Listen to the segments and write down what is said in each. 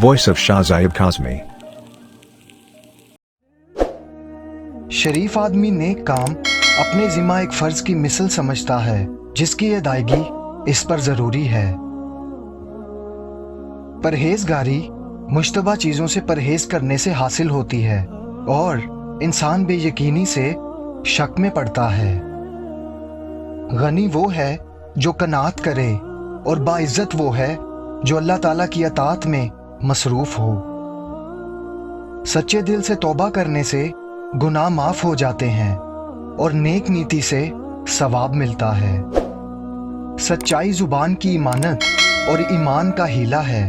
Voice of Shah Zayeb Kazmi. शरीफ आदमी नेक काम अपने ज़िम्मा एक फ़र्ज़ की मिसल समझता है जिसकी अदायगी इस पर ज़रूरी है। परहेज़गारी मुश्तबा चीज़ों से परहेज़ करने से हासिल होती है और इंसान बेयकीनी से शक में पड़ता है। गनी वो है जो कनात करे और बाइज़्ज़त वो है जो अल्लाह ताला की अताअत में मसरूफ़ हो। सच्चे दिल से तौबा करने से गुनाह माफ़ हो जाते हैं और नेक नीति से सवाब मिलता है। सच्चाई ज़ुबान की इमानत और ईमान का हीला है।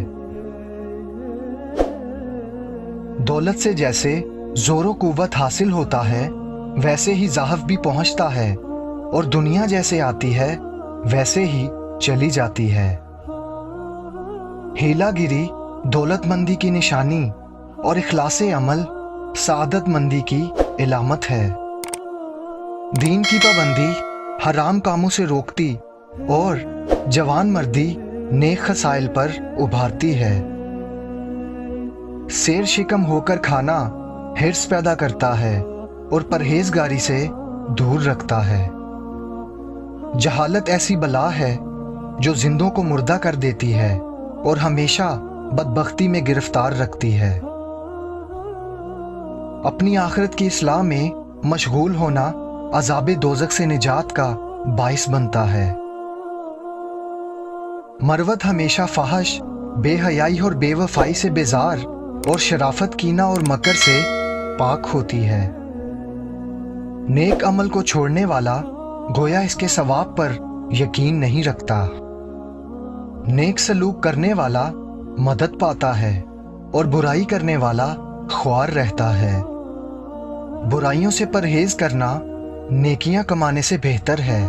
दौलत से जैसे ज़ोरो कुव्वत हासिल होता है वैसे ही ज़ाहफ भी पहुंचता है और दुनिया जैसे आती है वैसे ही चली जाती है। हीलागिरी दौलतमंदी की निशानी और इखलासे अमल सादतमंदी की इलामत है। दीन की पाबंदी हराम कामों से रोकती और जवान मर्दी नेक खसाइल पर उभारती है। शेर शिकम होकर खाना हिर्स पैदा करता है और परहेजगारी से दूर रखता है। जहालत ऐसी बला है जो जिंदों को मुर्दा कर देती है और हमेशा बदबख्ती में गिरफ्तार रखती है। अपनी आखिरत की इस्लाह में मशगूल होना अज़ाबे दोज़ख से निजात का बाइस बनता है। मरवत हमेशा फाहश, बेहयाई और बेवफाई से बेजार और शराफत, कीना और मकर से पाक होती है। नेक अमल को छोड़ने वाला गोया इसके सवाब पर यकीन नहीं रखता। नेक सलूक करने वाला मदद पाता है और बुराई करने वाला ख्वार रहता है। बुराइयों से परहेज करना नेकियां कमाने से बेहतर है।